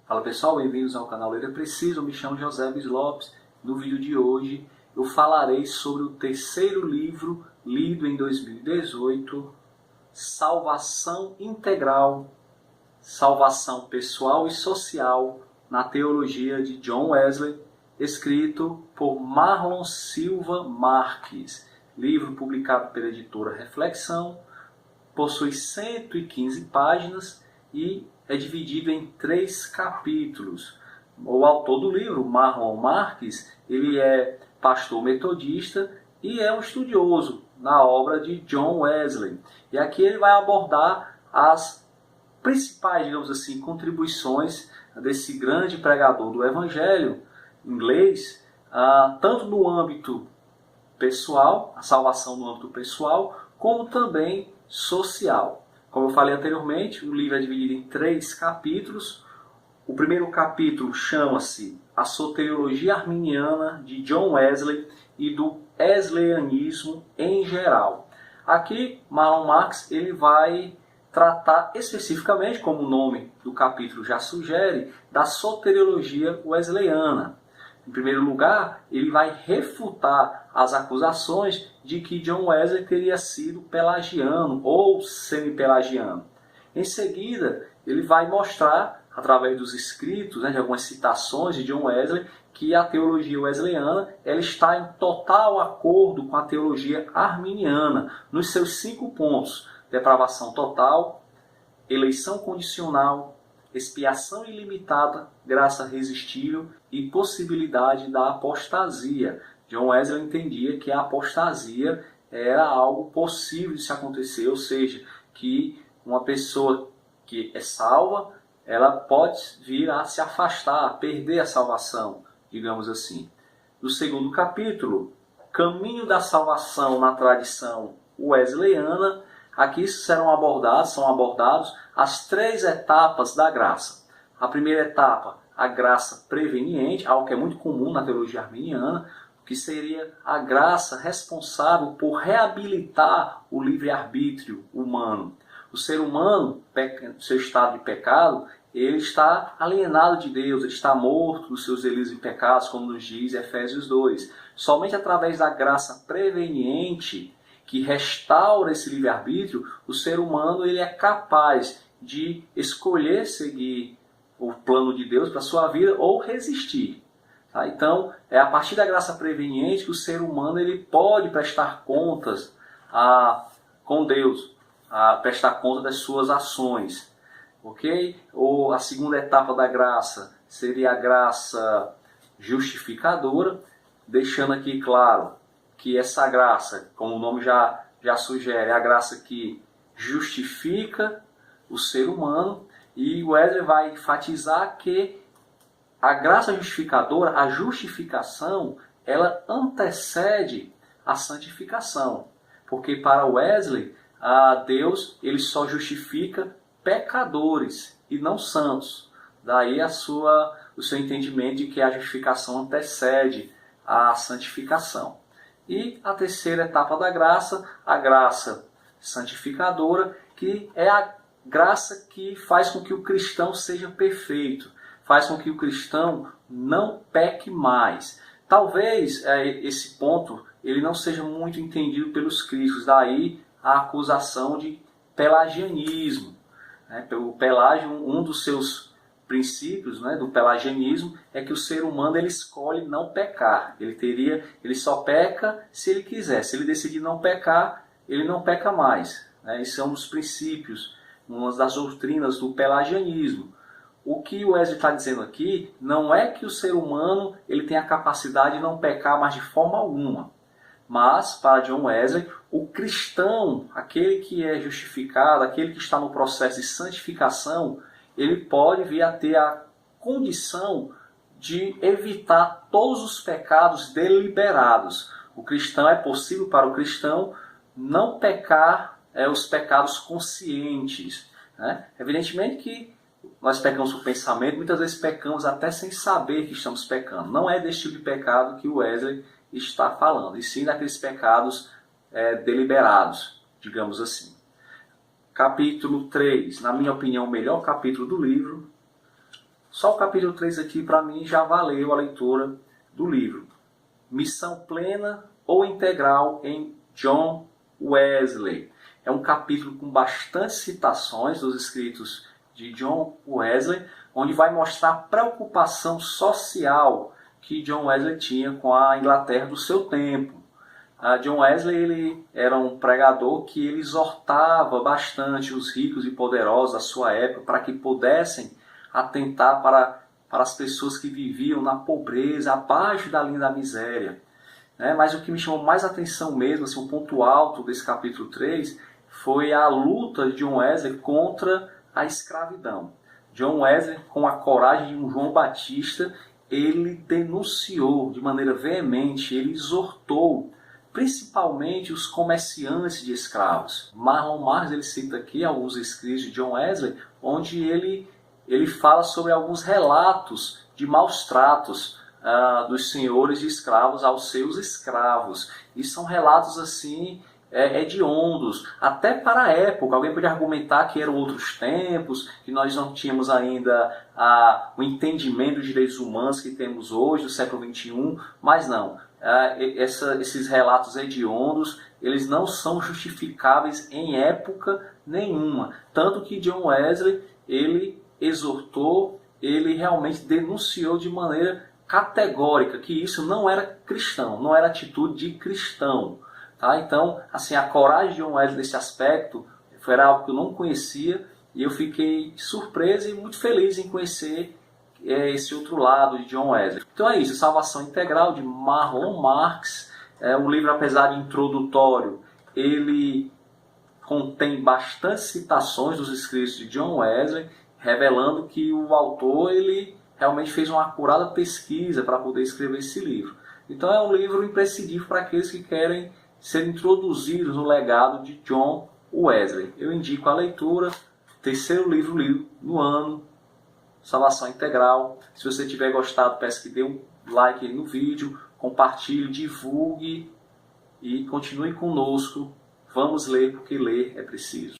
Fala pessoal, bem-vindos ao canal Ler é Preciso, eu me chamo José Bis Lopes. No vídeo de hoje eu falarei sobre o terceiro livro lido em 2018, Salvação Integral, Salvação Pessoal e Social na Teologia de John Wesley, escrito por Marlon Silva Marques. Livro publicado pela editora Reflexão, possui 115 páginas e é dividido em 3 capítulos. O autor do livro, Marlon Marques, ele é pastor metodista e é um estudioso na obra de John Wesley. E aqui ele vai abordar as principais, digamos assim, contribuições desse grande pregador do Evangelho inglês, tanto no âmbito pessoal, a salvação no âmbito pessoal, como também social. Como eu falei anteriormente, o livro é dividido em 3 capítulos. O primeiro capítulo chama-se A Soteriologia Arminiana de John Wesley e do Wesleyanismo em geral. Aqui, Marlon Marques ele vai tratar especificamente, como o nome do capítulo já sugere, da soteriologia wesleyana. Em primeiro lugar, ele vai refutar as acusações de que John Wesley teria sido pelagiano ou semi-pelagiano. Em seguida, ele vai mostrar, através dos escritos, de algumas citações de John Wesley, que a teologia wesleyana ela está em total acordo com a teologia arminiana, nos seus 5 pontos: depravação total, eleição condicional, expiação ilimitada, graça irresistível e possibilidade da apostasia. John Wesley entendia que a apostasia era algo possível de se acontecer, ou seja, que uma pessoa que é salva, ela pode vir a se afastar, a perder a salvação, digamos assim. No segundo capítulo, Caminho da Salvação na Tradição Wesleyana, aqui são abordados as 3 etapas da graça. A primeira etapa, a graça preveniente, algo que é muito comum na teologia arminiana, que seria a graça responsável por reabilitar o livre-arbítrio humano. O ser humano, no seu estado de pecado, ele está alienado de Deus, ele está morto nos seus delitos e pecados, como nos diz Efésios 2. Somente através da graça preveniente, que restaura esse livre-arbítrio, o ser humano ele é capaz de escolher seguir o plano de Deus para a sua vida ou resistir. Tá? Então, é a partir da graça preveniente que o ser humano ele pode prestar contas com Deus, prestar conta das suas ações. Okay? Ou a segunda etapa da graça seria a graça justificadora, deixando aqui claro que essa graça, como o nome já sugere, é a graça que justifica o ser humano. E Wesley vai enfatizar que a graça justificadora, a justificação, ela antecede a santificação. Porque para Wesley, Deus ele só justifica pecadores e não santos. Daí o seu entendimento de que a justificação antecede a santificação. E a terceira etapa da graça, a graça santificadora, que é a graça que faz com que o cristão seja perfeito, faz com que o cristão não peque mais. Talvez esse ponto ele não seja muito entendido pelos críticos, daí a acusação de pelagianismo. O Pelágio, um dos seus princípios do pelagianismo é que o ser humano ele escolhe não pecar. Ele só peca se ele quiser. Se ele decidir não pecar, ele não peca mais. Esse é um dos princípios, uma das doutrinas do pelagianismo. O que o Wesley está dizendo aqui não é que o ser humano ele tem a capacidade de não pecar mais de forma alguma. Mas, para John Wesley, o cristão, aquele que é justificado, aquele que está no processo de santificação, ele pode vir a ter a condição de evitar todos os pecados deliberados. É possível para o cristão não pecar os pecados conscientes. Evidentemente que nós pecamos por pensamento, muitas vezes pecamos até sem saber que estamos pecando. Não é desse tipo de pecado que o Wesley está falando, e sim daqueles pecados deliberados, digamos assim. Capítulo 3, na minha opinião, o melhor capítulo do livro. Só o capítulo 3 aqui, para mim, já valeu a leitura do livro. Missão plena ou integral em John Wesley. É um capítulo com bastante citações dos escritos de John Wesley, onde vai mostrar a preocupação social que John Wesley tinha com a Inglaterra do seu tempo. John Wesley ele era um pregador que ele exortava bastante os ricos e poderosos da sua época para que pudessem atentar para as pessoas que viviam na pobreza, abaixo da linha da miséria. Mas o que me chamou mais atenção mesmo, assim, o ponto alto desse capítulo 3, foi a luta de John Wesley contra a escravidão. John Wesley, com a coragem de um João Batista, ele denunciou de maneira veemente, ele exortou principalmente os comerciantes de escravos. Marlon Marx ele cita aqui alguns escritos de John Wesley, onde ele fala sobre alguns relatos de maus tratos dos senhores de escravos aos seus escravos. E são relatos assim hediondos, até para a época. Alguém pode argumentar que eram outros tempos, que nós não tínhamos ainda o entendimento dos direitos humanos que temos hoje, do século XXI, mas não. Esses relatos hediondos, eles não são justificáveis em época nenhuma. Tanto que John Wesley, ele exortou, ele realmente denunciou de maneira categórica que isso não era cristão, não era atitude de cristão. Tá? Então, assim, a coragem de John Wesley nesse aspecto foi algo que eu não conhecia e eu fiquei surpreso e muito feliz em conhecer esse outro lado de John Wesley. Então é isso, Salvação Integral, de Marlon Marx. O livro, apesar de introdutório, ele contém bastante citações dos escritos de John Wesley, revelando que o autor ele realmente fez uma acurada pesquisa para poder escrever esse livro. Então é um livro imprescindível para aqueles que querem ser introduzidos no legado de John Wesley. Eu indico a leitura, terceiro livro lido no ano, Salvação Integral. Se você tiver gostado, peço que dê um like no vídeo, compartilhe, divulgue e continue conosco. Vamos ler, porque ler é preciso.